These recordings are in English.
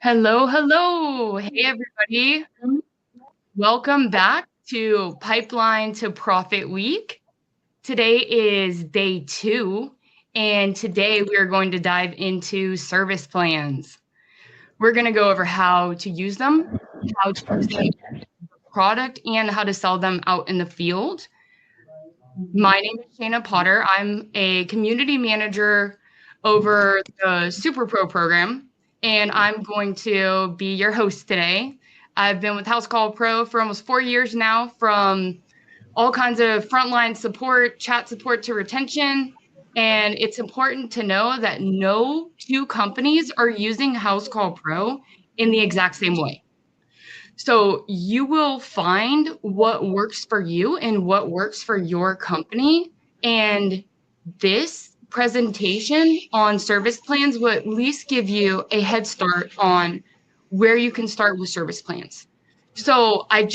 Hello, hello. Hey, everybody. Welcome back to Pipeline to Profit Week. Today is day 2, and today we are going to dive into service plans. We're going to go over how to use them, how to use them in the product, and how to sell them out in the field. My name is Shayna Potter. I'm a community manager over the Super Pro program, and I'm going to be your host today. I've been with House Call Pro for almost 4 years now, from all kinds of frontline support, chat support to retention. And it's important to know that no two companies are using House Call Pro in the exact same way. So you will find what works for you and what works for your company. And this presentation on service plans will at least give you a head start on where you can start with service plans. So I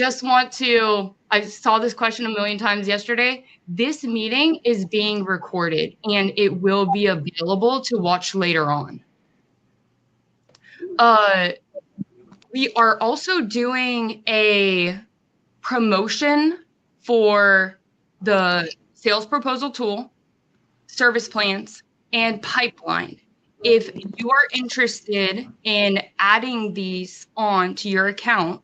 saw this question a million times yesterday. This meeting is being recorded and it will be available to watch later on. We are also doing a promotion for the sales proposal tool, service plans, and pipeline. If you are interested in adding these on to your account,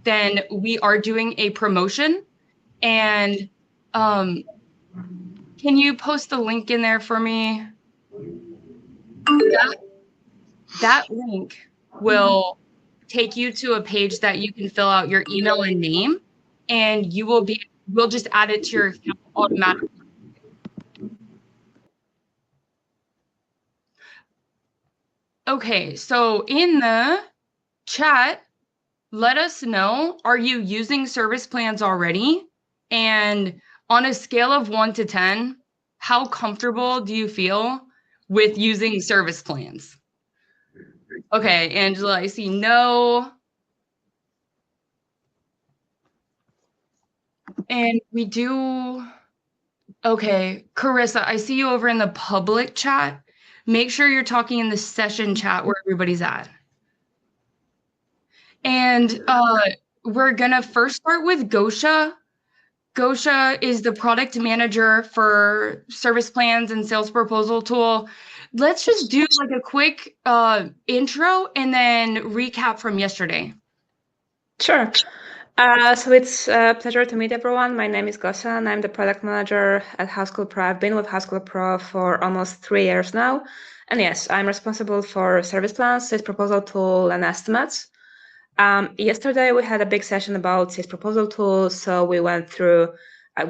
then we are doing a promotion. And can you post the link in there for me? That link will take you to a page that you can fill out your email and name, and we'll just add it to your account automatically. Okay, so in the chat, let us know, are you using service plans already? And on a scale of 1 to 10, how comfortable do you feel with using service plans? Okay, Angela, I see no. And we do. Okay, Carissa, I see you over in the public chat. Make sure you're talking in the session chat where everybody's at. And we're gonna first start with Gosha. Gosha is the product manager for service plans and sales proposal tool. Let's just do like a quick intro and then recap from yesterday. Sure. So it's a pleasure to meet everyone. My name is Gosha and I'm the product manager at House Call Pro. I've been with House Call Pro for almost 3 years now. And yes, I'm responsible for service plans, sales proposal tool, and estimates. Yesterday, we had a big session about sales proposal tools. So we went through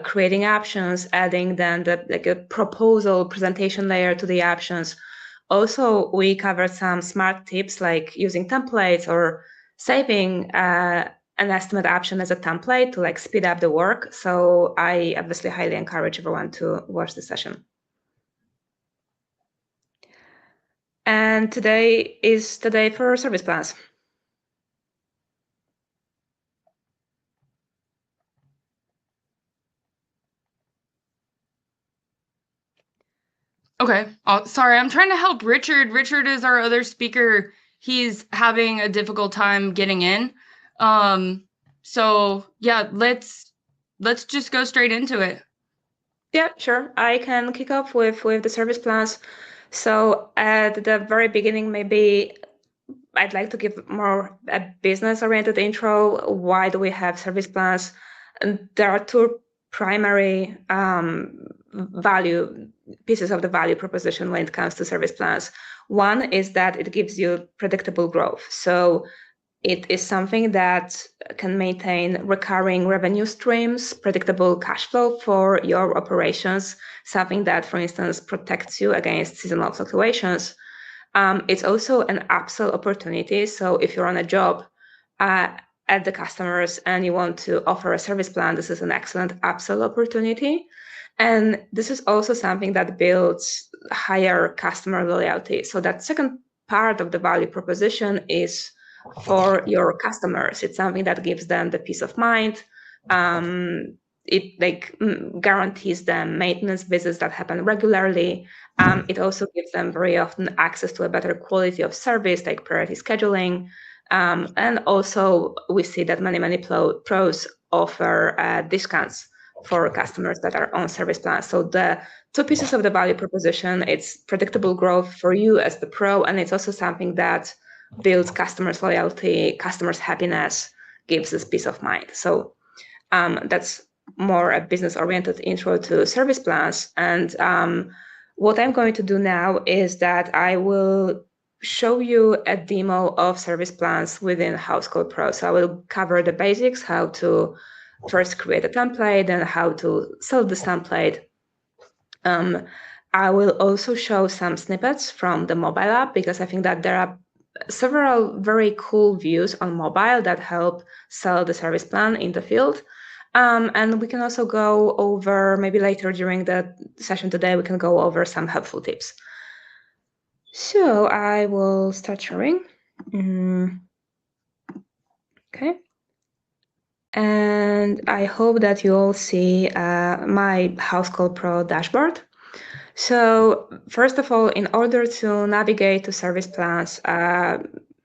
creating options, adding then a proposal presentation layer to the options. Also, we covered some smart tips like using templates or saving an estimate option as a template to like speed up the work. So I obviously highly encourage everyone to watch the session. And today is the day for service plans. Okay. Sorry, I'm trying to help Richard. Richard is our other speaker. He's having a difficult time getting in. So yeah, let's just go straight into it. Yeah, sure. I can kick off with the service plans. So at the very beginning, maybe I'd like to give more a business-oriented intro. Why do we have service plans? And there are two primary pieces of the value proposition when it comes to service plans. One is that it gives you predictable growth. So it is something that can maintain recurring revenue streams, predictable cash flow for your operations, something that, for instance, protects you against seasonal fluctuations. It's also an upsell opportunity. So if you're on a job at the customers and you want to offer a service plan, this is an excellent upsell opportunity. And this is also something that builds higher customer loyalty. So that second part of the value proposition is for your customers. It's something that gives them the peace of mind. it like guarantees them maintenance visits that happen regularly. It also gives them very often access to a better quality of service, like priority scheduling. And also we see that many pros offer discounts for customers that are on service plans. So the two pieces of the value proposition, it's predictable growth for you as the pro, and it's also something that builds customers' loyalty, customers' happiness, gives us peace of mind. So that's more a business-oriented intro to service plans. And what I'm going to do now is that I will show you a demo of service plans within HouseCall Pro. So I will cover the basics, how to first create a template and how to sell this template. I will also show some snippets from the mobile app, because I think that there are several very cool views on mobile that help sell the service plan in the field. And we can also go over, maybe later during the session today, we can go over some helpful tips. So I will start sharing. Okay. And I hope that you all see my HouseCall Pro dashboard. So first of all, in order to navigate to service plans,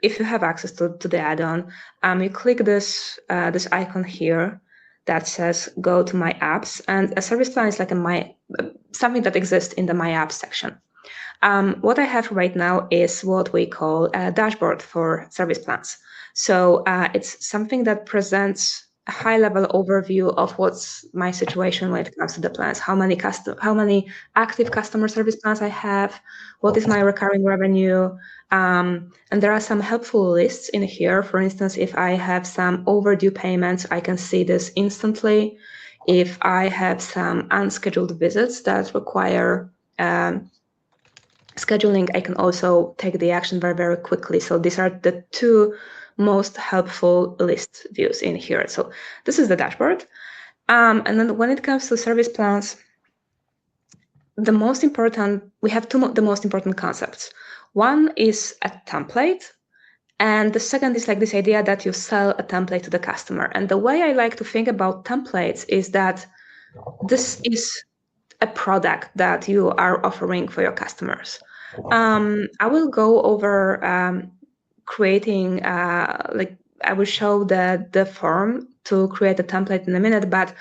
if you have access to the add-on, you click this icon here that says go to my apps, and a service plan is like something that exists in the my apps section. What I have right now is what we call a dashboard for service plans. So it's something that presents a high-level overview of what's my situation when it comes to the plans, how many active customer service plans I have, what is my recurring revenue, and there are some helpful lists in here. For instance, if I have some overdue payments, I can see this instantly. If I have some unscheduled visits that require scheduling, I can also take the action very quickly. So these are the two most helpful list views in here. So this is the dashboard. And then when it comes to service plans, we have the most important concepts. One is a template, and the second is like this idea that you sell a template to the customer. And the way I like to think about templates is that this is a product that you are offering for your customers. I will go over creating, I will show the form to create a template in a minute, but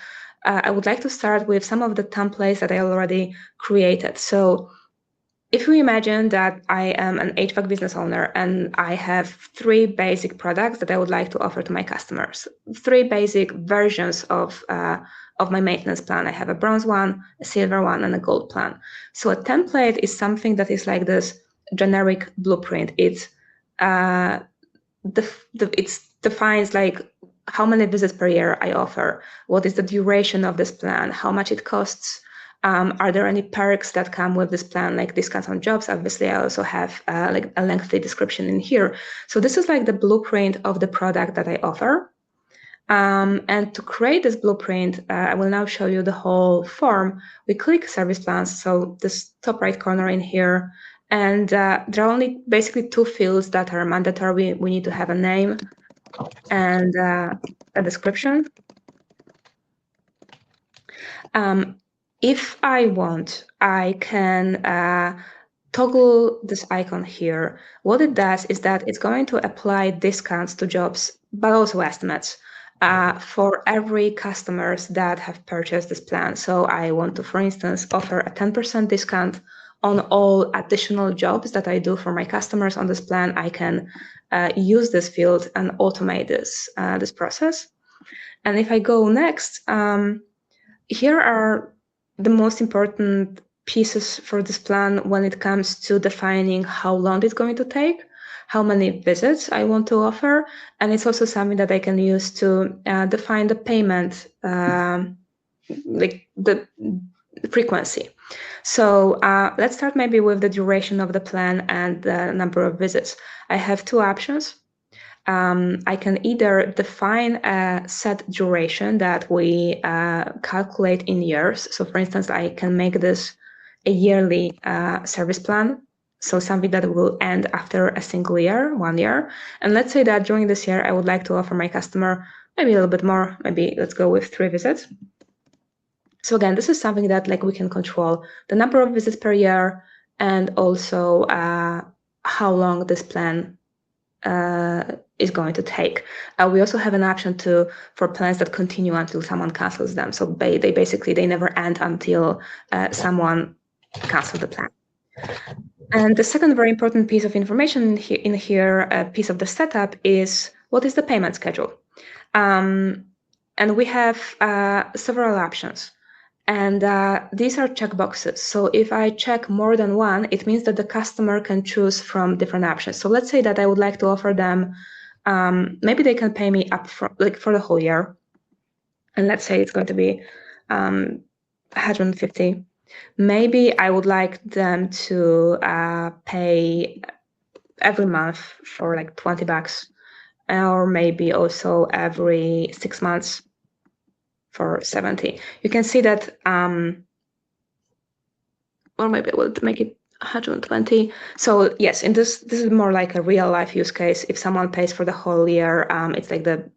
I would like to start with some of the templates that I already created. So if we imagine that I am an HVAC business owner and I have 3 basic products that I would like to offer to my customers, 3 basic versions of my maintenance plan. I have a bronze one, a silver one, and a gold plan. So a template is something that is like this generic blueprint. It defines like how many visits per year I offer, what is the duration of this plan, how much it costs, are there any perks that come with this plan, like discounts on jobs? Obviously, I also have like a lengthy description in here. So this is like the blueprint of the product that I offer. And to create this blueprint, I will now show you the whole form. We click service plans, so this top right corner in here, and there are only basically 2 fields that are mandatory. We need to have a name and a description. If I want, I can toggle this icon here. What it does is that it's going to apply discounts to jobs, but also estimates for every customers that have purchased this plan. So I want to, for instance, offer a 10% discount on all additional jobs that I do for my customers on this plan. I can use this field and automate this process. And if I go next, here are the most important pieces for this plan when it comes to defining how long it's going to take, how many visits I want to offer, and it's also something that I can use to define the payment, like the frequency. So let's start maybe with the duration of the plan and the number of visits. I have 2 options. I can either define a set duration that we calculate in years. So for instance, I can make this a yearly service plan. So something that will end after a single year, 1 year. And let's say that during this year, I would like to offer my customer maybe a little bit more, maybe let's go with 3 visits. So again, this is something that like we can control the number of visits per year and also how long this plan is going to take. We also have an option for plans that continue until someone cancels them. So they never end until someone cancels the plan. And the second very important piece of information in here, piece of the setup, is what is the payment schedule. And we have several options. And these are checkboxes. So if I check more than one, it means that the customer can choose from different options. So let's say that I would like to offer them, maybe they can pay me upfront, like for the whole year. And let's say it's going to be 150. Maybe I would like them to pay every month for like $20, or maybe also every 6 months for 70. You can see that, or maybe I will make it 120. So yes, in this is more like a real life use case. If someone pays for the whole year, it's like the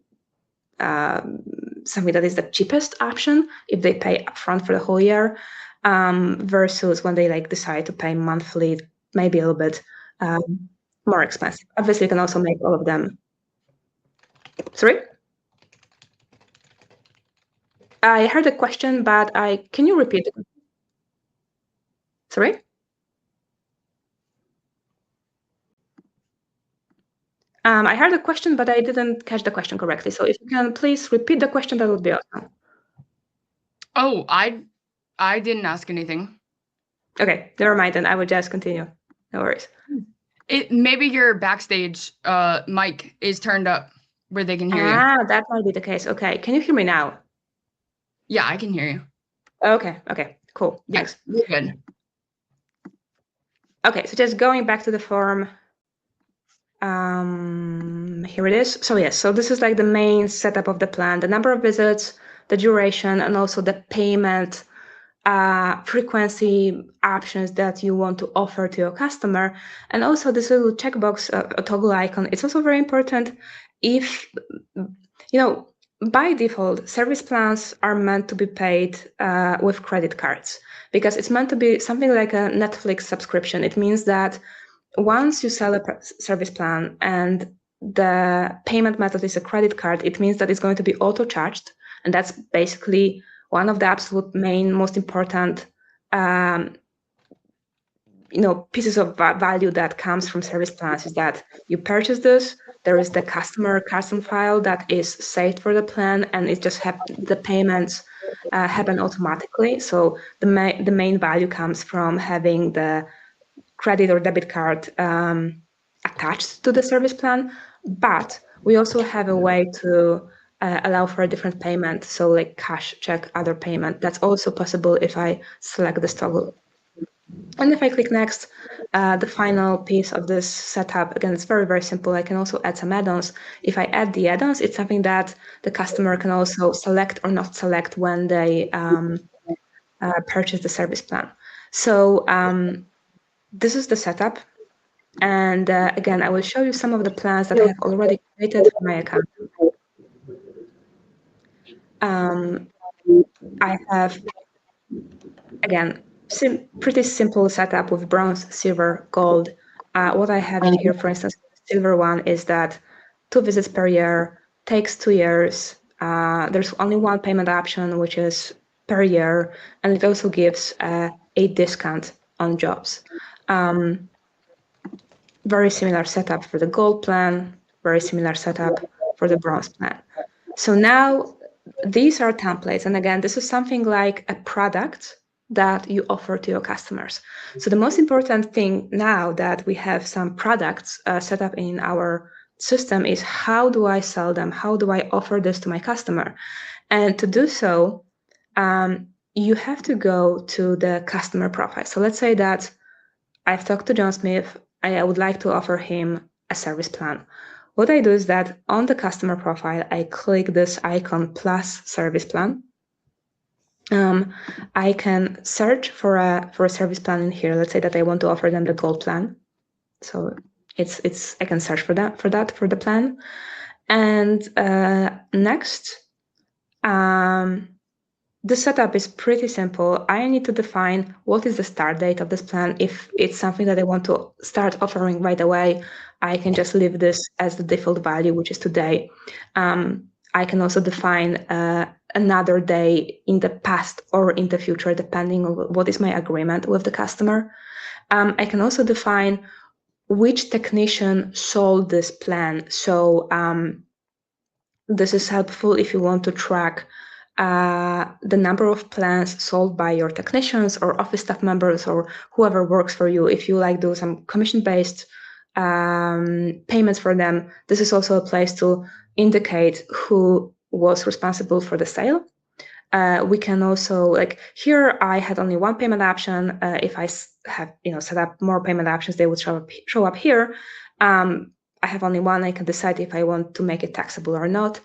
something that is the cheapest option if they pay upfront for the whole year, versus when they like decide to pay monthly, maybe a little bit more expensive. Obviously, you can also make all of them. Sorry? I heard a question, but can you repeat it? Sorry? I heard a question, but I didn't catch the question correctly. So if you can please repeat the question, that would be awesome. Oh, I didn't ask anything. Okay, never mind then. I would just continue. No worries. Maybe your backstage mic is turned up where they can hear you. That might be the case. Okay, can you hear me now? Yeah, I can hear you. Okay, cool. Yes, you're good. Okay, so just going back to the form. Here it is. So yes, so this is like the main setup of the plan: the number of visits, the duration, and also the payment frequency options that you want to offer to your customer. And also this little checkbox, a toggle icon, it's also very important. If, by default, service plans are meant to be paid with credit cards, because it's meant to be something like a Netflix subscription. It means that once you sell a service plan and the payment method is a credit card, it means that it's going to be auto-charged. And that's basically one of the absolute most important pieces of value that comes from service plans is that you purchase this, there is the customer custom file that is saved for the plan, and it just the payments happen automatically. So the main value comes from having the credit or debit card attached to the service plan. But we also have a way to allow for a different payment, so like cash, check, other payment. That's also possible if I select this toggle. And if I click next, the final piece of this setup, again, it's very, very simple. I can also add some add-ons. If I add the add-ons, it's something that the customer can also select or not select when they purchase the service plan. So this is the setup. And again, I will show you some of the plans that I have already created for my account. I have, again, pretty simple setup with bronze, silver, gold. What I have here, for instance, the silver one is that 2 visits per year, takes 2 years. There's only one payment option, which is per year, and it also gives a discount on jobs. Very similar setup for the gold plan, very similar setup for the bronze plan. So now these are templates. And again, this is something like a product that you offer to your customers. So the most important thing now that we have some products set up in our system is, how do I sell them? How do I offer this to my customer? And to do so, you have to go to the customer profile. So let's say that I've talked to John Smith. I would like to offer him a service plan. What I do is that on the customer profile, I click this icon plus service plan. I can search for a service plan in here. Let's say that I want to offer them the gold plan. So I can search for the plan. And next, the setup is pretty simple. I need to define what is the start date of this plan. If it's something that I want to start offering right away, I can just leave this as the default value, which is today. I can also define another day in the past or in the future, depending on what is my agreement with the customer. I can also define which technician sold this plan. So this is helpful if you want to track the number of plans sold by your technicians or office staff members or whoever works for you. If you like do some commission-based payments for them, this is also a place to indicate who was responsible for the sale. We can also, like here, I had only one payment option. If I have set up more payment options, they would show up here. I have only one. I can decide if I want to make it taxable or not.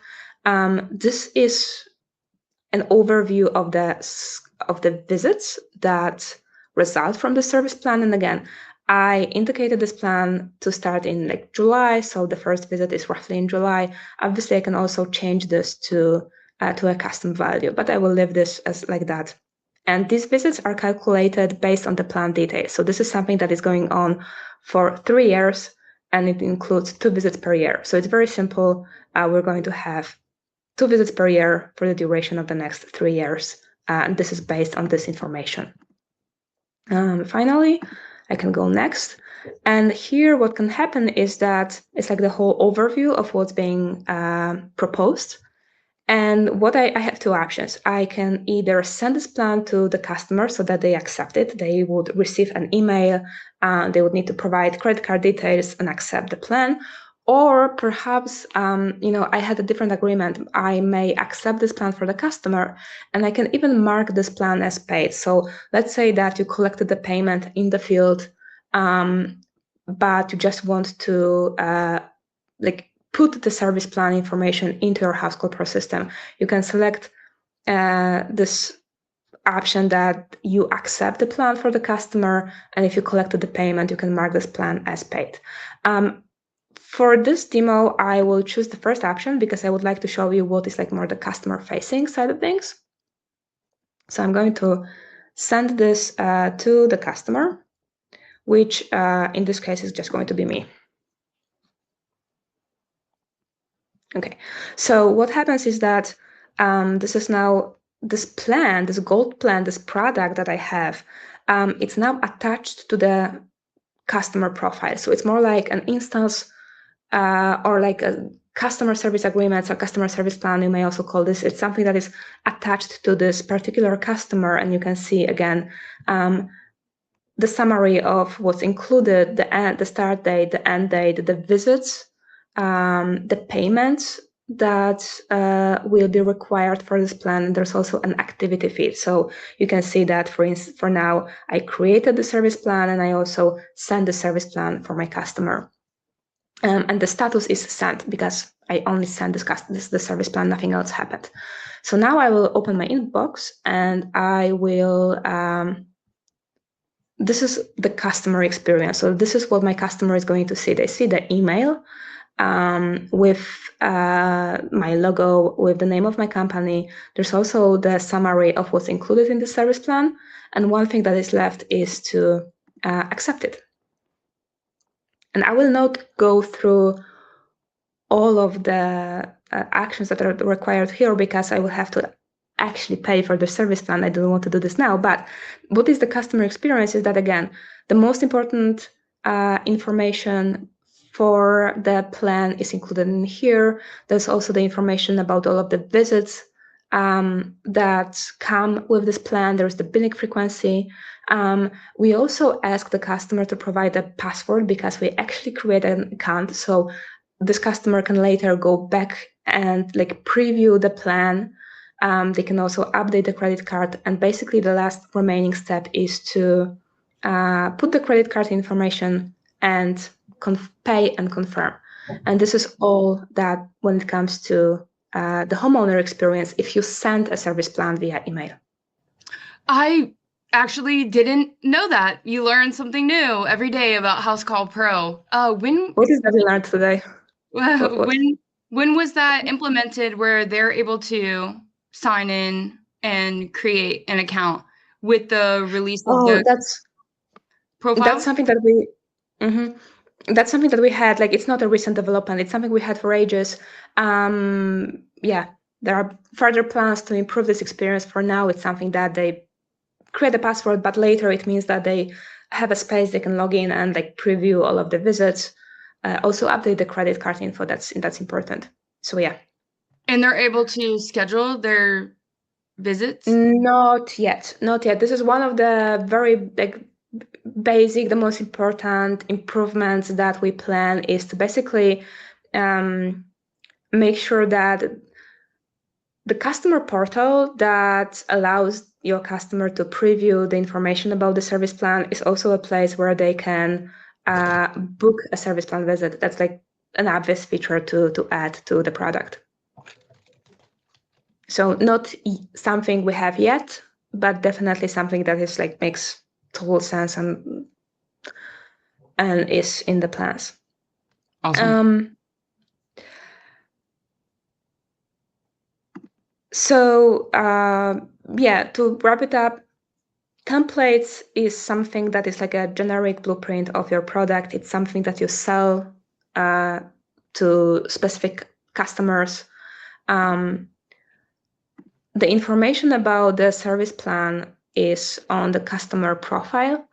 This is an overview of the visits that result from the service plan. And again, I indicated this plan to start in like July, so the first visit is roughly in July. Obviously, I can also change this to a custom value, but I will leave this as like that. And these visits are calculated based on the plan details. So this is something that is going on for 3 years, and it includes 2 visits per year. So it's very simple. We're going to have 2 visits per year for the duration of the next 3 years. And this is based on this information. Finally, I can go next. And here what can happen is that it's like the whole overview of what's being proposed. And what I have 2 options. I can either send this plan to the customer so that they accept it. They would receive an email. They would need to provide credit card details and accept the plan. Or perhaps, I had a different agreement. I may accept this plan for the customer, and I can even mark this plan as paid. So let's say that you collected the payment in the field, but you just want to put the service plan information into your House Call Pro system. You can select this option that you accept the plan for the customer, and if you collected the payment, you can mark this plan as paid. For this demo, I will choose the first option because I would like to show you what is like more the customer-facing side of things. So I'm going to send this to the customer, which in this case is just going to be me. Okay, so what happens is that this is now this plan, this gold plan, this product that I have, it's now attached to the customer profile. So it's more like an instance or like a customer service agreement or customer service plan, you may also call this. It's something that is attached to this particular customer, and you can see again the summary of what's included, the start date, the end date, the visits, the payments that will be required for this plan. There's also an activity feed. So you can see that, for instance, for now, I created the service plan and I also send the service plan for my customer. And the status is sent because I only sent the service plan, nothing else happened. So now I will open my inbox and I will, this is the customer experience. So this is what my customer is going to see. They see the email with my logo, with the name of my company. There's also the summary of what's included in the service plan. And one thing that is left is to accept it. And I will not go through all of the actions that are required here because I will have to actually pay for the service plan. I don't want to do this now. But what is the customer experience is that, again, the most important information for the plan is included in here. There's also the information about all of the visits that come with this plan. There's the billing frequency. We also ask the customer to provide a password because we actually create an account. So this customer can later go back and preview the plan. They can also update the credit card. And basically the last remaining step is to put the credit card information and pay and confirm. And this is all that when it comes to the homeowner experience if you send a service plan via email. I actually didn't know that. You learn something new every day about House Call Pro. What is that you learned today? When was that implemented where they're able to sign in and create an account with the release of Oh, the that's profile? something that we that's something that we had. Like, it's not a recent development. It's something we had for ages. Yeah, there are further plans to improve this experience. For now, it's something that they create a password, but later it means that they have a space they can log in and like preview all of the visits. Also update the credit card info. That's important. So yeah. And they're able to schedule their visits? Not yet. This is one of the very like basic, the most important improvements that we plan is to basically make sure that the customer portal that allows your customer to preview the information about the service plan is also a place where they can book a service plan visit. That's like an obvious feature to add to the product. So not something we have yet, but definitely something that is like makes total sense and is in the plans. Awesome. So yeah, to wrap it up, templates is something that is like a generic blueprint of your product. It's something that you sell to specific customers. The information about the service plan is on the customer profile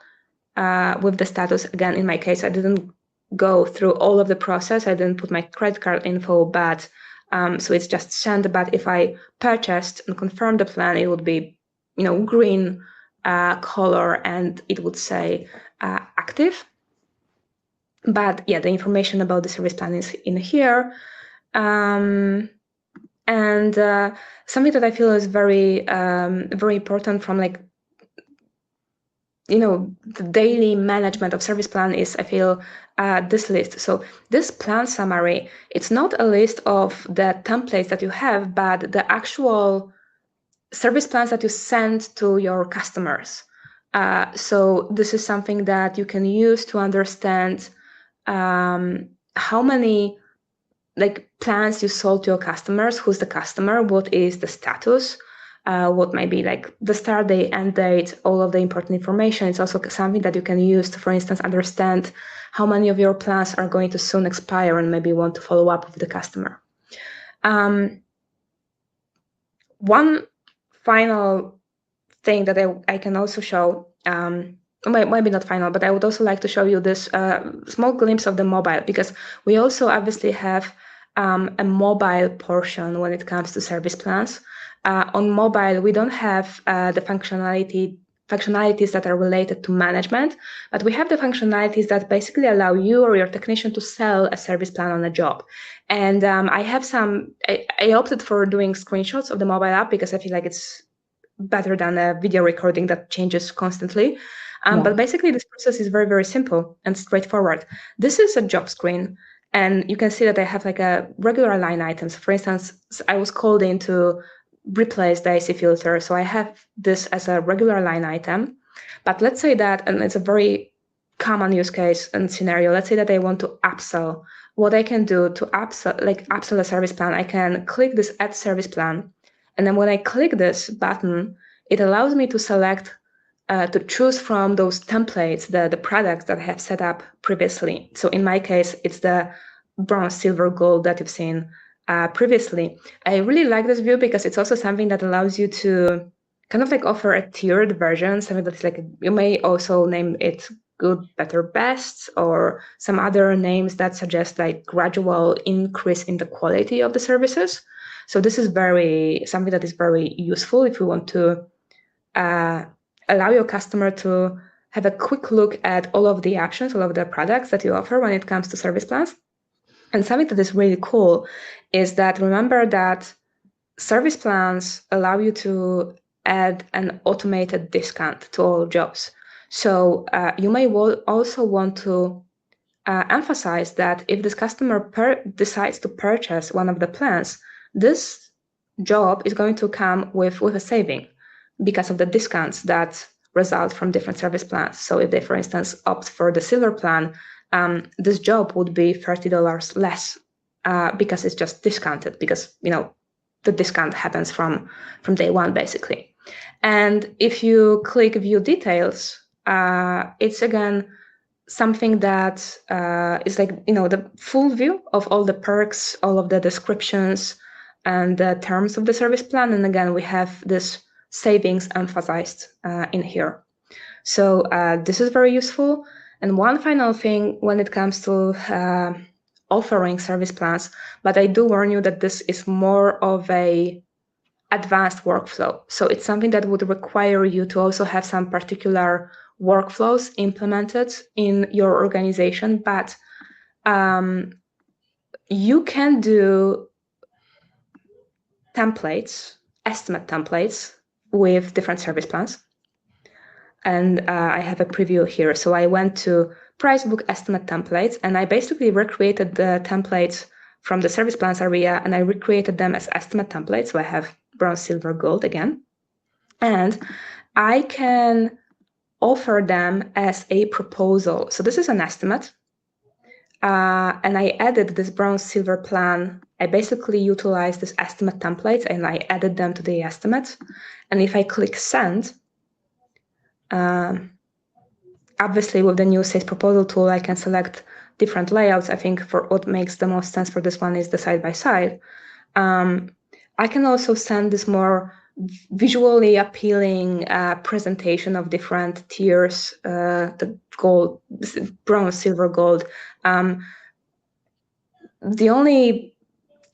with the status. Again, in my case, I didn't go through all of the process. I didn't put my credit card info, but so it's just sent. But if I purchased and confirmed the plan, it would be, green color, and it would say active. But yeah, the information about the service plan is in here. And something that I feel is very, very important from like, the daily management of service plan is, I feel, this list. So this plan summary, it's not a list of the templates that you have, but the actual service plans that you send to your customers. So this is something that you can use to understand how many like plans you sold to your customers, who's the customer, what is the status, what might be like the start date, end date, all of the important information. It's also something that you can use to, for instance, understand how many of your plans are going to soon expire and maybe want to follow up with the customer. One final thing that I can also show, maybe not final, but I would also like to show you this small glimpse of the mobile, because we also obviously have a mobile portion when it comes to service plans. On mobile, we don't have the functionalities that are related to management, but we have the functionalities that basically allow you or your technician to sell a service plan on a job. And I have I opted for doing screenshots of the mobile app because I feel like it's better than a video recording that changes constantly. But basically, this process is very, very simple and straightforward. This is a job screen, and you can see that I have like a regular line items. For instance, I was called in to replace the AC filter, so I have this as a regular line item. But let's say that, and it's a very common use case and scenario, let's say that I want to upsell. What I can do to upsell a service plan, I can click this add service plan. And then when I click this button, it allows me to select, to choose from those templates, the products that I have set up previously. So in my case, it's the bronze, silver, gold that you've seen previously. I really like this view because it's also something that allows you to kind of like offer a tiered version, something that's like, you may also name it good, better, best, or some other names that suggest like gradual increase in the quality of the services. So this is something that is very useful if you want to allow your customer to have a quick look at all of the options, all of the products that you offer when it comes to service plans. And something that is really cool is that, remember that service plans allow you to add an automated discount to all jobs. So you may also want to emphasize that if this customer decides to purchase one of the plans, this job is going to come with a saving because of the discounts that result from different service plans. So if they, for instance, opt for the silver plan, this job would be $30 less because it's just discounted, because the discount happens from day one, basically. And if you click View Details, it's again something that is like, the full view of all the perks, all of the descriptions, and the terms of the service plan. And again, we have this savings emphasized in here. So this is very useful. And one final thing when it comes to offering service plans, but I do warn you that this is more of a advanced workflow. So it's something that would require you to also have some particular workflows implemented in your organization, but you can do templates, estimate templates with different service plans. And I have a preview here. So I went to price book estimate templates, and I basically recreated the templates from the service plans area, and I recreated them as estimate templates. So I have bronze, silver, gold again. And I can offer them as a proposal. So this is an estimate. And I added this bronze, silver plan. I basically utilized this estimate templates and I added them to the estimate. And if I click send, obviously with the new sales proposal tool, I can select different layouts. I think for what makes the most sense for this one is the side-by-side. I can also send this more visually appealing presentation of different tiers, the gold, bronze, silver, gold. The only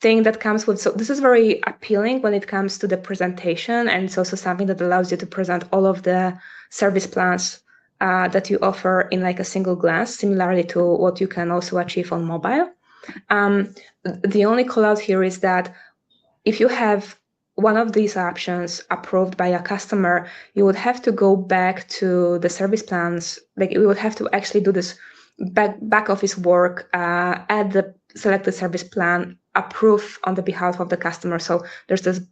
thing that comes with, so this is very appealing when it comes to the presentation, and it's also something that allows you to present all of the service plans that you offer in like a single glance, similarly to what you can also achieve on mobile. The only call out here is that if you have one of these options approved by a customer, you would have to go back to the service plans. Like you would have to actually do this back office work, add the selected service plan, approve on the behalf of the customer. So there's this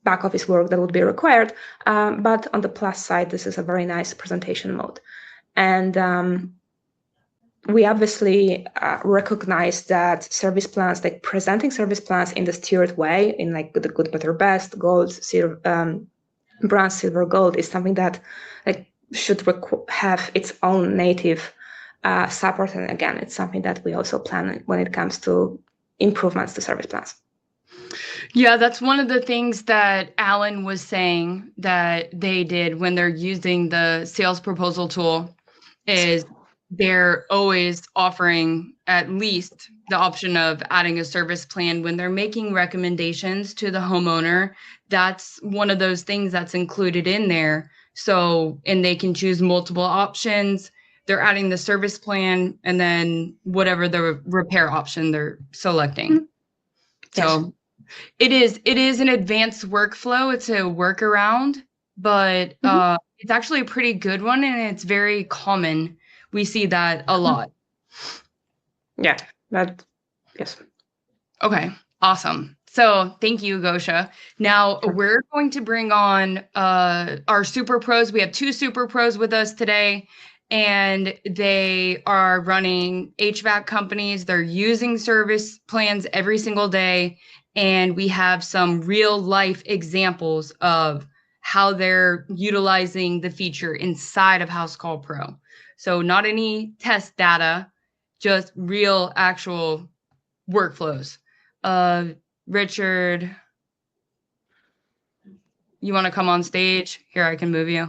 back office work that would be required. But on the plus side, this is a very nice presentation mode. And we obviously recognize that service plans, like presenting service plans in this tiered way, in like the good, better, best, gold, silver, bronze, silver, gold, is something that like should have its own native support. And again, it's something that we also plan when it comes to improvements to service plans. Yeah, that's one of the things that Alan was saying that they did when they're using the sales proposal tool is they're always offering at least the option of adding a service plan when they're making recommendations to the homeowner. That's one of those things that's included in there. So, and they can choose multiple options. They're adding the service plan and then whatever the repair option they're selecting. Mm-hmm. So yes. It is an advanced workflow. It's a workaround, but it's actually a pretty good one, and it's very common. We see that a lot. Yeah, yes. Okay, awesome. So thank you, Gosha. Now we're going to bring on our super pros. We have 2 super pros with us today, and they are running HVAC companies. They're using service plans every single day. And we have some real life examples of how they're utilizing the feature inside of House Call Pro. So not any test data, just real actual workflows. Richard, you want to come on stage? Here, I can move you.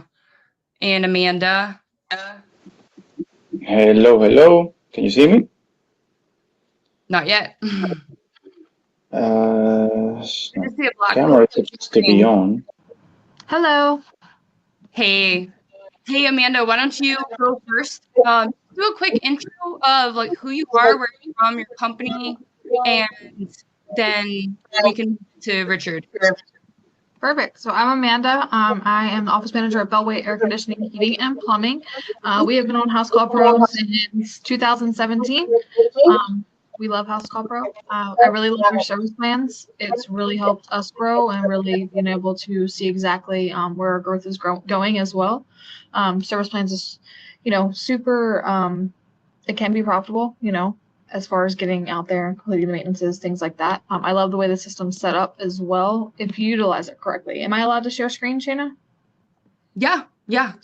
And Amanda. Hello. Can you see me? Not yet. Camera seems to be on. Hello. Hey, Amanda, why don't you go first? Do a quick intro of like who you are, where you're from, your company, and then we can move to Richard. Perfect. So I'm Amanda. I am the office manager at Bellway Air Conditioning, Heating, and Plumbing. We have been on House Call Pro since 2017. We love House Call Pro. I really love your service plans. It's really helped us grow and really been able to see exactly where our growth is going as well. Service plans is, super, it can be profitable, as far as getting out there and completing the maintenances, things like that. I love the way the system's set up as well if you utilize it correctly. Am I allowed to share screen, Shayna? Yeah,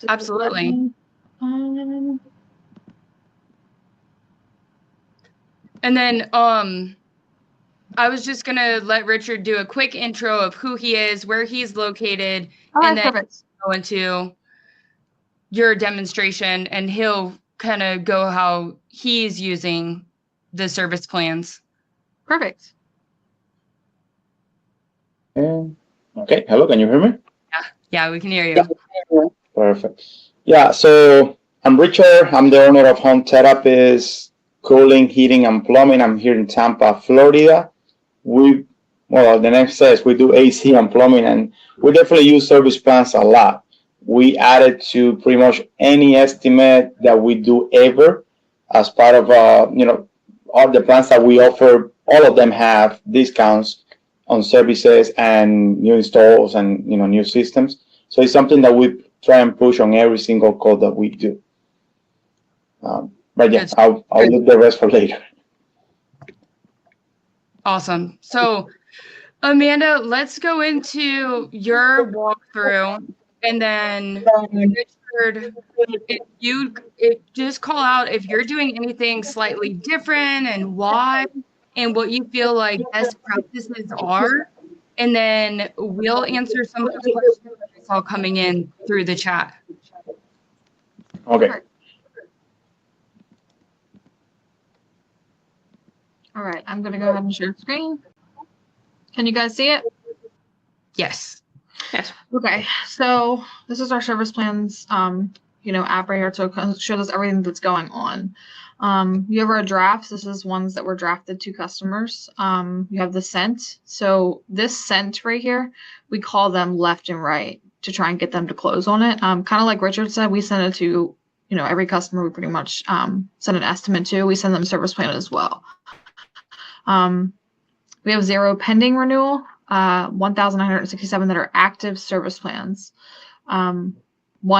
absolutely. And then I was just gonna let Richard do a quick intro of who he is, where he's located, and then go into your demonstration, and he'll kind of go how he's using the service plans. Perfect. Okay, hello, can you hear me? Yeah, we can hear you. Yeah. Perfect. Yeah, so I'm Richard. I'm the owner of Home Therapist Cooling, Heating, and Plumbing. I'm here in Tampa, Florida. The next says we do AC and plumbing, and we definitely use service plans a lot. We add it to pretty much any estimate that we do ever as part of, all the plans that we offer. All of them have discounts on services and new installs and, new systems. So it's something that we try and push on every single code that we do. But yeah, I'll leave the rest for later. Awesome. So, Amanda, let's go into your walkthrough, and then Richard, just call out if you're doing anything slightly different and why, and what you feel like best practices are, and then we'll answer some of the questions that I saw coming in through the chat. Okay. All right, I'm going to go ahead and share screen. Can you guys see it? Yes. Okay, so this is our service plans, app right here. So it shows us everything that's going on. You have our drafts. This is ones that were drafted to customers. You have the sent. So this sent right here, we call them left and right to try and get them to close on it. Kind of like Richard said, we send it to, every customer we pretty much send an estimate to. We send them service plan as well. We have 0 pending renewal, 1,967 that are active service plans. 1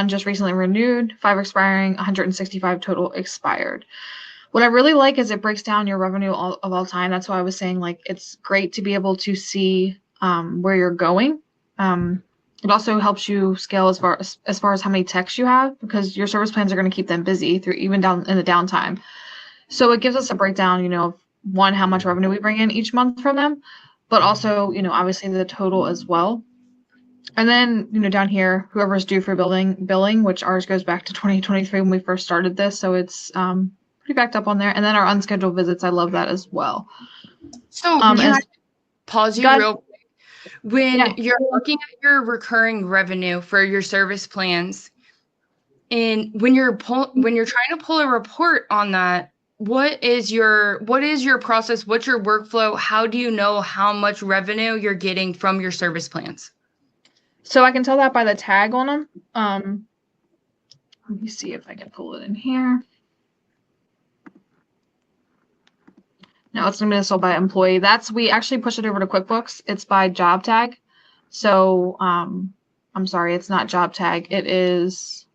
just recently renewed, 5 expiring, 165 total expired. What I really like is it breaks down your revenue of all time. That's why I was saying, it's great to be able to see where you're going. It also helps you scale as far as how many techs you have, because your service plans are going to keep them busy through even down in the downtime. So it gives us a breakdown, of 1, how much revenue we bring in each month from them, but also, obviously the total as well. And then, down here, whoever's due for billing, which ours goes back to 2023 when we first started this. So it's pretty backed up on there. And then our unscheduled visits, I love that as well. So can I pause you real quick? When you're looking at your recurring revenue for your service plans, and when you're trying to pull a report on that, what is your process? What's your workflow? How do you know how much revenue you're getting from your service plans? So I can tell that by the tag on them. Let me see if I can pull it in here. No, it's going to be sold by employee. We actually push it over to QuickBooks. It's by job tag. So I'm sorry, it's not job tag. It is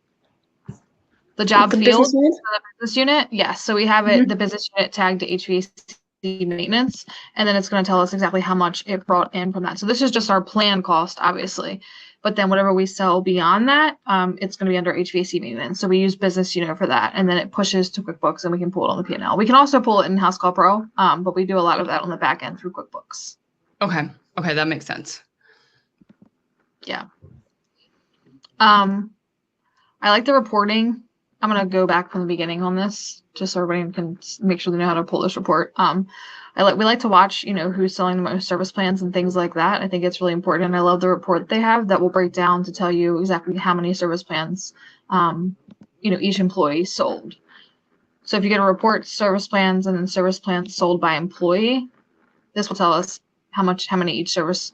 the job field, the business unit. Yes. So we have it, the business unit tagged to HVAC maintenance, and then it's going to tell us exactly how much it brought in from that. So this is just our plan cost, obviously. But then whatever we sell beyond that, it's going to be under HVAC maintenance. So we use business unit for that, and then it pushes to QuickBooks, and we can pull it on the P&L. We can also pull it in House Call Pro, but we do a lot of that on the back end through QuickBooks. Okay, that makes sense. Yeah. I like the reporting. I'm going to go back from the beginning on this, just so everybody can make sure they know how to pull this report. We like to watch, who's selling the most service plans and things like that. I think it's really important. And I love the report that they have that will break down to tell you exactly how many service plans, each employee sold. So if you get a report, service plans and then service plans sold by employee, this will tell us how many service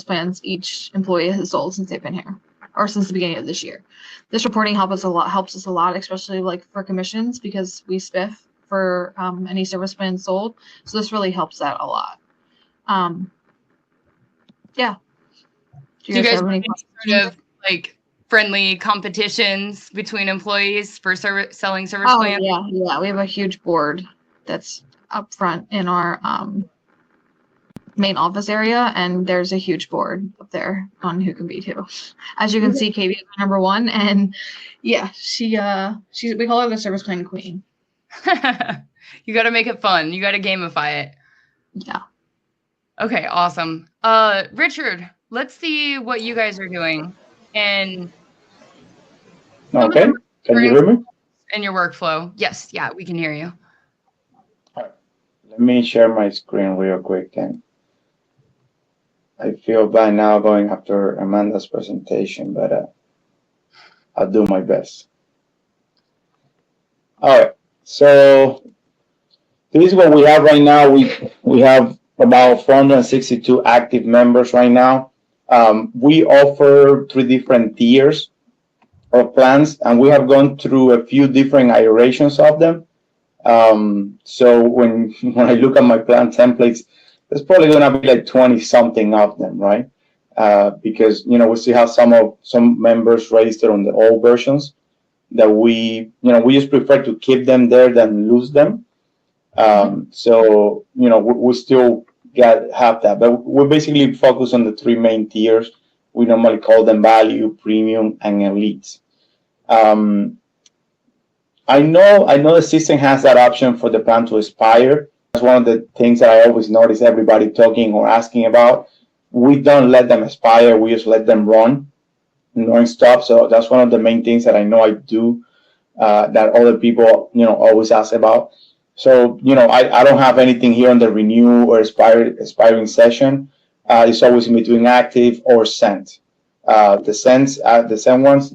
plans each employee has sold since they've been here, or since the beginning of this year. This reporting helps us a lot, especially for commissions, because we spiff for any service plan sold. So this really helps that a lot. Yeah. Do you guys have any sort of friendly competitions between employees for selling service plans? Yeah. We have a huge board. that's up front in our main office area, and there's a huge board up there on who can be who. As you can see, Katie is number one, and yeah, she's we call her the service plan queen. You got to make it fun. You got to gamify it. Yeah. Okay, awesome. Richard, let's see what you guys are doing and Okay, can you hear me? in your workflow. Yes, yeah, we can hear you. Let me share my screen real quick then. I feel bad now going after Amanda's presentation, but I'll do my best. All right, so this is what we have right now. We have about 462 active members right now. We offer 3 different tiers of plans, and we have gone through a few different iterations of them. So when I look at my plan templates, there's probably gonna be like 20 something of them, right? Because we still have some members registered on the old versions that we just prefer to keep them there than lose them. So we still have that, but we basically focus on the 3 main tiers. We normally call them value, premium, and elite. I know the system has that option for the plan to expire. That's one of the things that I always notice everybody talking or asking about. We don't let them expire. We just let them run non-stop. So that's one of the main things that I know I do that other people, always ask about. So, I don't have anything here on the renew or expiring session. It's always in between active or sent. The sent ones,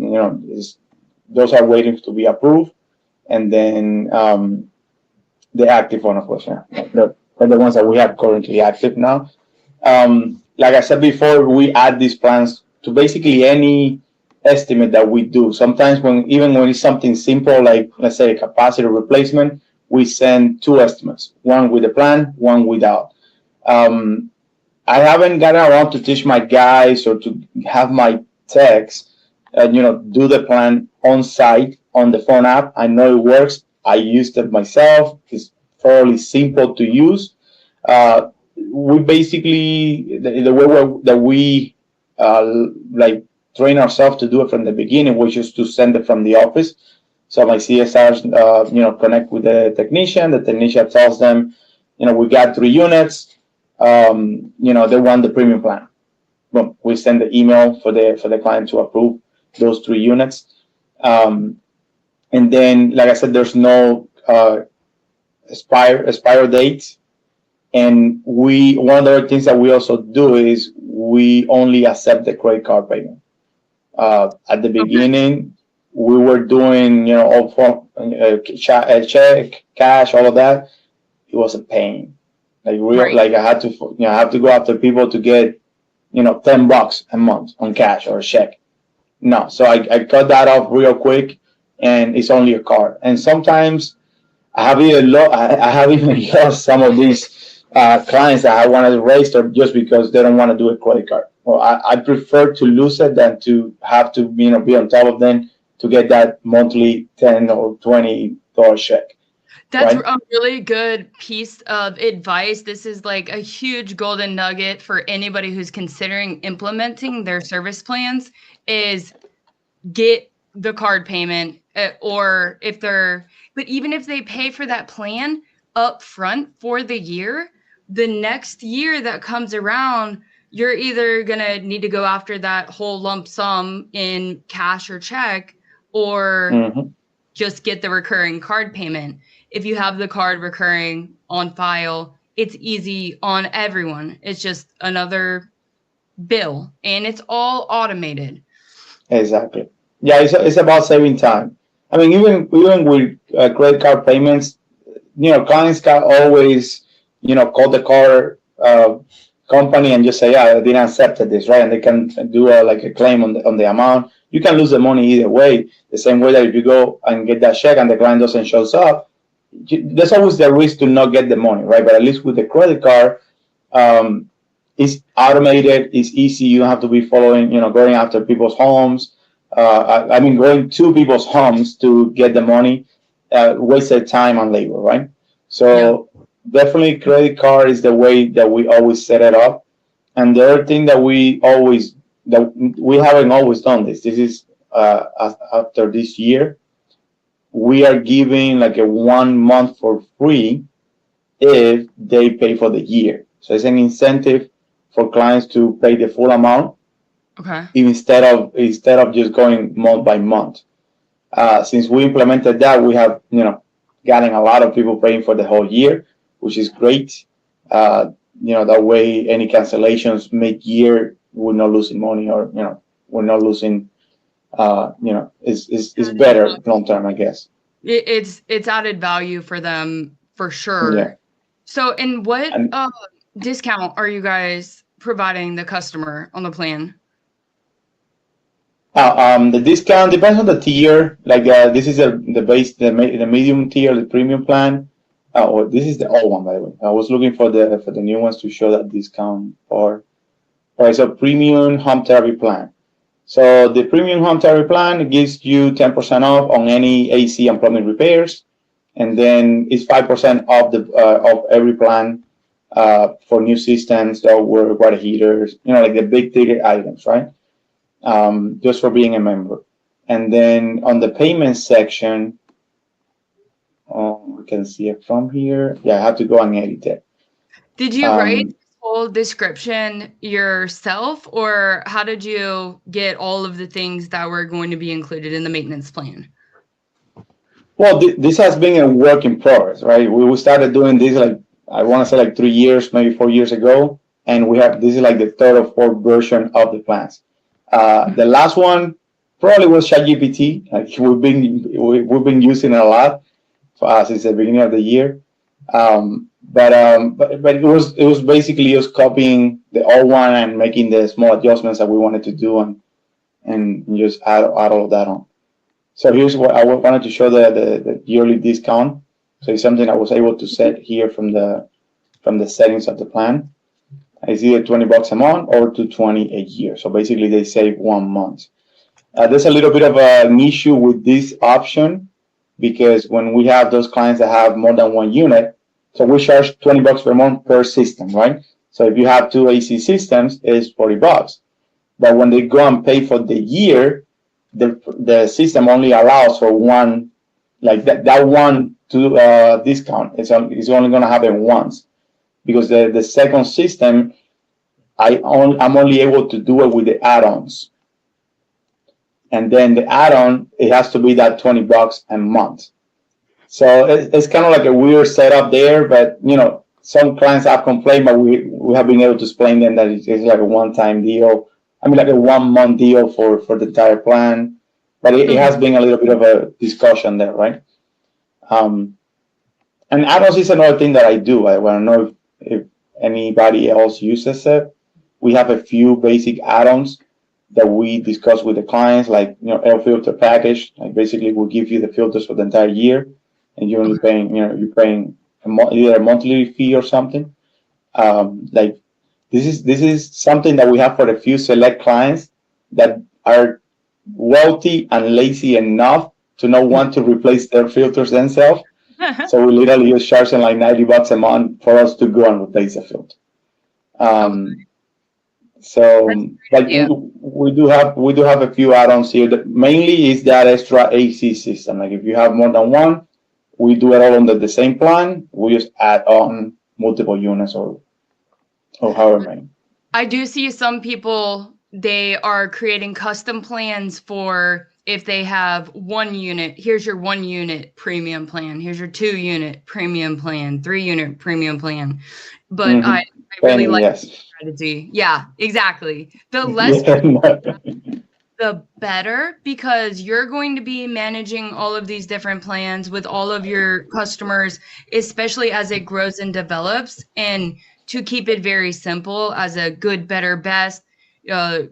those are waiting to be approved. And then the active one, of course, the ones that we have currently active now. Like I said before, we add these plans to basically any estimate that we do. Sometimes even when it's something simple, like let's say a capacitor replacement, we send 2 estimates, one with a plan, one without. I haven't gotten around to teach my guys or to have my techs, do the plan on site on the phone app. I know it works. I used it myself. It's fairly simple to use. We basically, the way that we train ourselves to do it from the beginning was just to send it from the office. So my CSRs, connect with the technician. The technician tells them, we got 3 units. They want the premium plan. Boom. We send the email for the client to approve those 3 units. And then, like I said, there's no expire dates. And one of the other things that we also do is we only accept the credit card payment. At the beginning, we were doing, all for check, cash, all of that. It was a pain. Like I had to, I have to go after people to get, $10 a month on cash or a check. No, so I cut that off real quick, and it's only a card. And sometimes I have even lost some of these clients that I wanted to register just because they don't want to do a credit card. Well, I prefer to lose it than to have to, be on top of them to get that monthly $10 or $20 check. That's right? a really good piece of advice. This is like a huge golden nugget for anybody who's considering implementing their service plans is get the card payment or but even if they pay for that plan up front for the year, the next year that comes around, you're either going to need to go after that whole lump sum in cash or check or just get the recurring card payment. If you have the card recurring on file, it's easy on everyone. It's just another bill, and it's all automated. Exactly. Yeah, it's about saving time. I mean, even with credit card payments, clients can always, call the card company and just say, yeah, I didn't accept this, right? And they can do a claim on the amount. You can lose the money either way. The same way that if you go and get that check and the client doesn't show up, there's always the risk to not get the money, right? But at least with the credit card, it's automated, it's easy. You don't have to be following, going after people's homes. Going to people's homes to get the money, wasted time and labor, right? So definitely credit card is the way that we always set it up. And the other thing that we haven't always done this. This is after this year, we are giving like a 1 month for free if they pay for the year. So it's an incentive for clients to pay the full amount. Okay. Instead of just going month by month. Since we implemented that, we have gotten a lot of people paying for the whole year, which is great. That way any cancellations mid-year, we're not losing money, or we're not losing. It's better long term, I guess. It's added value for them for sure. Yeah. So, and what discount are you guys providing the customer on the plan? The discount depends on the tier. Like this is the base, the medium tier, the premium plan. This is the old one, by the way. I was looking for the new ones to show that discount. All right, so premium home therapy plan. So the premium home therapy plan gives you 10% off on any AC and plumbing repairs, and then it's 5% off of every plan for new systems, water heaters, like the big ticket items, right? Just for being a member. And then on the payment section, we can see it from here. Yeah, I have to go and edit it. Did you write this whole description yourself, or how did you get all of the things that were going to be included in the maintenance plan? Well, this has been a work in progress, right? We started doing this I want to say 3 years, maybe 4 years ago, and this is the third or fourth version of the plans. The last one probably was ChatGPT. We've been using it a lot since the beginning of the year. But it was basically just copying the old one and making the small adjustments that we wanted to do and just add all of that on. So here's what I wanted to show the yearly discount. So it's something I was able to set here from the settings of the plan. It's either $20 a month or $220 a year. So basically, they save 1 month. There's a little bit of an issue with this option because when we have those clients that have more than one unit, so we charge $20 per month per system, right? So if you have 2 AC systems, it's $40. But when they go and pay for the year, the system only allows for one, that one discount. It's only going to happen once. Because the second system, I'm only able to do it with the add-ons. And then the add-on, it has to be that $20 a month. So it's kind of like a weird setup there, but some clients have complained, but we have been able to explain them that it's like a one-time deal. Like a 1 month deal for the entire plan. But it has been a little bit of a discussion there, right? And add-ons is another thing that I do. I want to know if anybody else uses it. We have a few basic add-ons that we discuss with the clients, like air filter package. Basically, we'll give you the filters for the entire year, and you're only paying either a monthly fee or something. This is something that we have for a few select clients that are wealthy and lazy enough to not want to replace their filters themselves. So we literally just charge them $90 a month for us to go and replace the filter. We do have a few add-ons here. That mainly is that extra AC system. If you have more than one, we do it all under the same plan. We just add on multiple units or however many. I do see some people, they are creating custom plans for if they have 1 unit, here's your 1 unit premium plan. Here's your 2 unit premium plan, 3 unit premium plan. But I really like the strategy. Yeah, exactly. The less the better, because you're going to be managing all of these different plans with all of your customers, especially as it grows and develops. And to keep it very simple, as a good, better, best,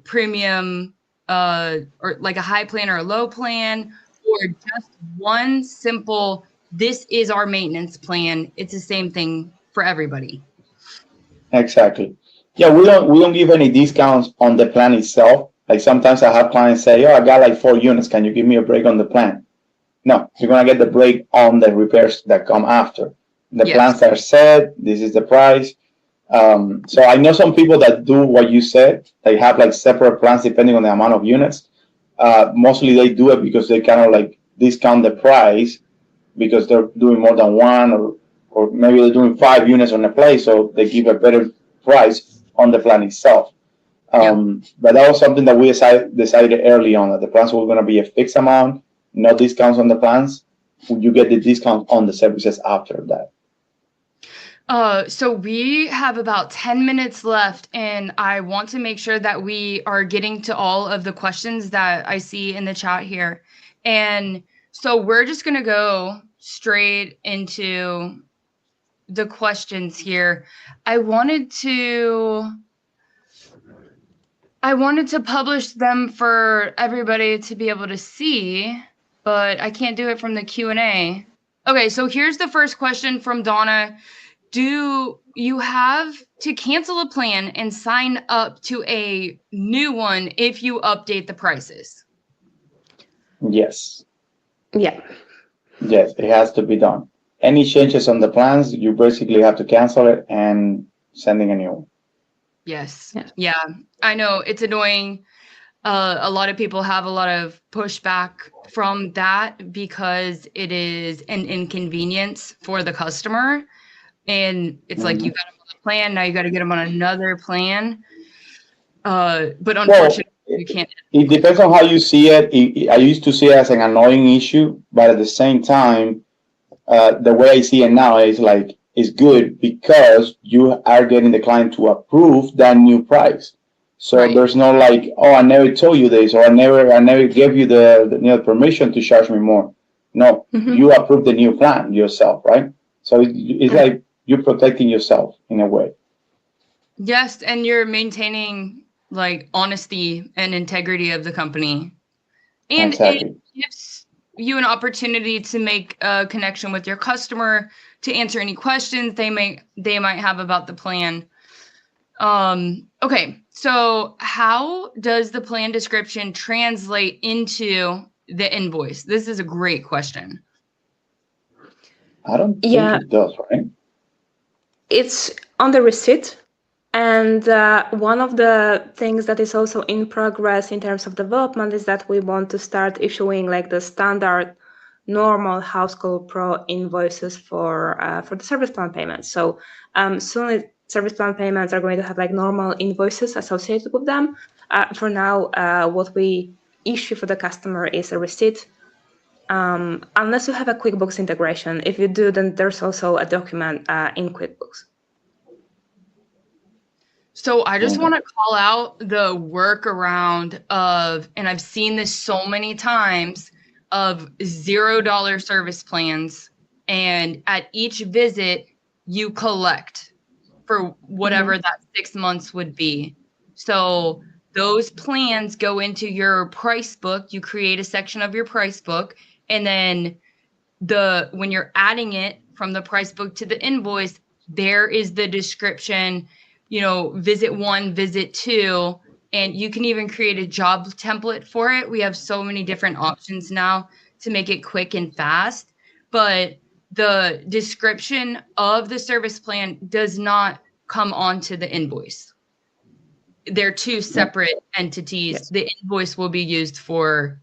premium, or like a high plan or a low plan, or just one simple, this is our maintenance plan. It's the same thing for everybody. Exactly. Yeah, we don't give any discounts on the plan itself. Sometimes I have clients say, I got 4 units. Can you give me a break on the plan? No, you're going to get the break on the repairs that come after. The Yes. plans are set. This is the price. So I know some people that do what you said. They have like separate plans depending on the amount of units. Mostly they do it because they kind of like discount the price because they're doing more than one, or maybe they're doing 5 units on a place, so they give a better price on the plan itself. But that was something that we decided early on, that the plans were going to be a fixed amount, no discounts on the plans. You get the discount on the services after that. So we have about 10 minutes left, and I want to make sure that we are getting to all of the questions that I see in the chat here. And so we're just going to go straight into the questions here. I wanted to publish them for everybody to be able to see, but I can't do it from the Q&A. Okay, so here's the first question from Donna. Do you have to cancel a plan and sign up to a new one if you update the prices? Yes. Yeah. Yes, it has to be done. Any changes on the plans, you basically have to cancel it and sending a new one. Yes. Yeah. Yeah, I know it's annoying. A lot of people have a lot of pushback from that because it is an inconvenience for the customer. And it's like, you got them on a plan, now you got to get them on another plan. But unfortunately, you can't. It depends on how you see it. I used to see it as an annoying issue, but at the same time, the way I see it now is like, it's good because you are getting the client to approve that new price. So Right. There's no like, oh, I never told you this, or I never gave you the permission to charge me more. No, you approve the new plan yourself, right? So it's like you're protecting yourself in a way. Yes, and you're maintaining like honesty and integrity of the company. And Exactly. it gives you an opportunity to make a connection with your customer, to answer any questions they might have about the plan. Okay, so how does the plan description translate into the invoice? This is a great question. I don't think it does, right? It's on the receipt. And one of the things that is also in progress in terms of development is that we want to start issuing like the standard normal House Call Pro invoices for the service plan payments. So soon service plan payments are going to have like normal invoices associated with them. For now, what we issue for the customer is a receipt. Unless you have a QuickBooks integration. If you do, then there's also a document in QuickBooks. So I just want to call out the workaround of, and I've seen this so many times, of $0 service plans. And at each visit, you collect for whatever that 6 months would be. So those plans go into your price book. You create a section of your price book. And then when you're adding it from the price book to the invoice, there is the description, visit 1, visit 2, and you can even create a job template for it. We have so many different options now to make it quick and fast, but the description of the service plan does not come onto the invoice. They're two separate entities. Yes. The invoice will be used for,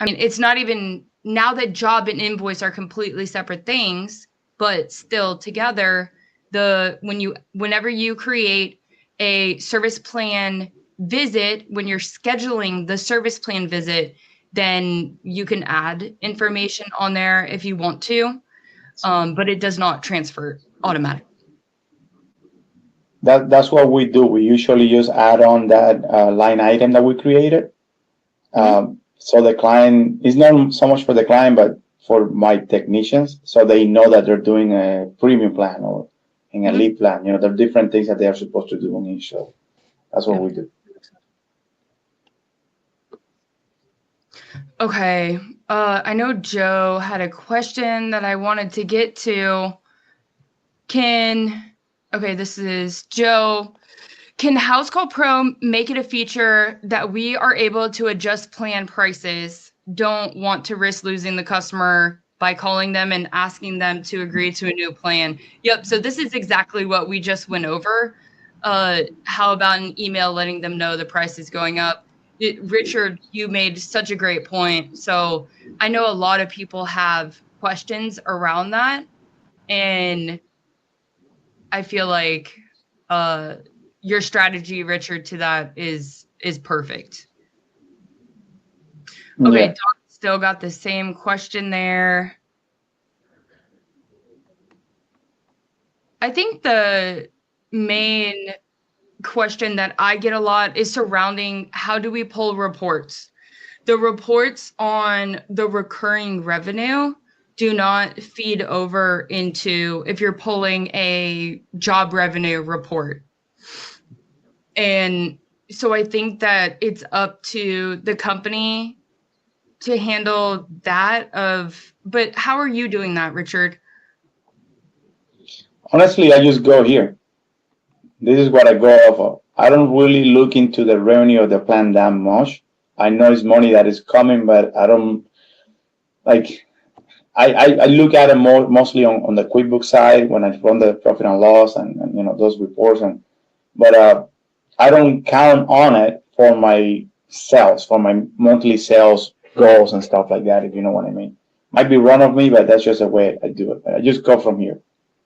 it's not even, now that job and invoice are completely separate things, but still together, whenever you create a service plan visit, when you're scheduling the service plan visit, then you can add information on there if you want to, but it does not transfer automatically. That's what we do. We usually just add on that line item that we created. So the client is not so much for the client, but for my technicians, so they know that they're doing a premium plan or in a lead plan. There are different things that they are supposed to do on each show. That's what we do. Okay. I know Joe had a question that I wanted to get to. This is Joe. Can House Call Pro make it a feature that we are able to adjust plan prices? Don't want to risk losing the customer by calling them and asking them to agree to a new plan. Yep. So this is exactly what we just went over. How about an email letting them know the price is going up? Richard, you made such a great point. So I know a lot of people have questions around that, and I feel like your strategy, Richard, to that is perfect. Okay, Yeah. Doc still got the same question there. I think the main question that I get a lot is surrounding how do we pull reports? The reports on the recurring revenue do not feed over into if you're pulling a job revenue report. And so I think that it's up to the company to handle that but how are you doing that, Richard? Honestly, I just go here. This is what I go off of. I don't really look into the revenue of the plan that much. I know it's money that is coming, but I don't like. I look at it mostly on the QuickBooks side when I run the profit and loss and those reports but I don't count on it for my sales, for my monthly sales goals and stuff like that, if you know what I mean. Might be wrong of me, but that's just the way I do it. I just go from here.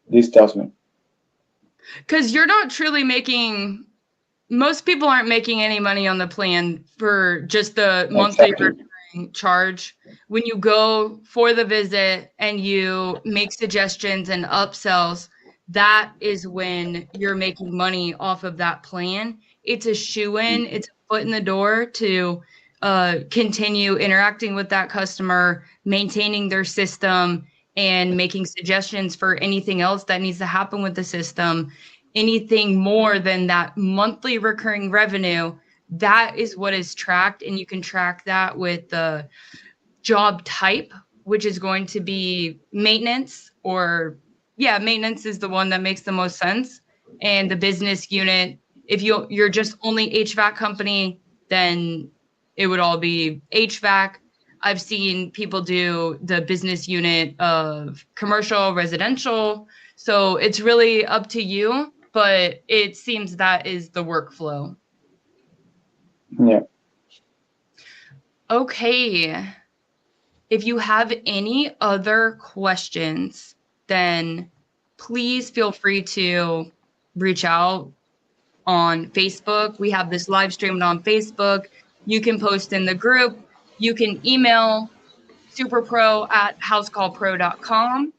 This tells me. Because you're not truly most people aren't making any money on the plan for just the monthly recurring charge. When you go for the visit and you make suggestions and upsells, that is when you're making money off of that plan. It's a shoe-in, it's a foot in the door to continue interacting with that customer, maintaining their system, and making suggestions for anything else that needs to happen with the system. Anything more than that monthly recurring revenue, that is what is tracked, and you can track that with the job type, which is going to be maintenance maintenance is the one that makes the most sense. And the business unit, if you're just only HVAC company, then it would all be HVAC. I've seen people do the business unit of commercial, residential. So it's really up to you, but it seems that is the workflow. Yeah. Okay. If you have any other questions, then please feel free to reach out on Facebook. We have this live streamed on Facebook. You can post in the group. You can email superpro@housecallpro.com.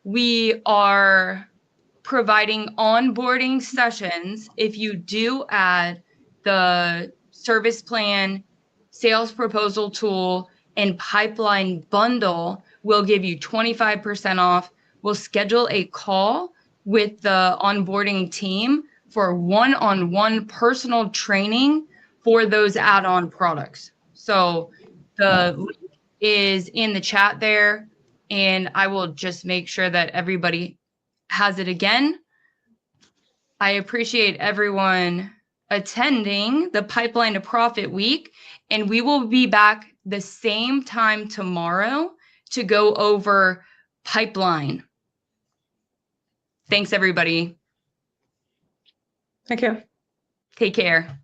We are providing onboarding sessions. If you do add the service plan, sales proposal tool, and pipeline bundle, we'll give you 25% off. We'll schedule a call with the onboarding team for one-on-one personal training for those add-on products. So the link is in the chat there, and I will just make sure that everybody has it again. I appreciate everyone attending the Pipeline to Profit Week, and we will be back the same time tomorrow to go over pipeline. Thanks, everybody. Thank you. Take care.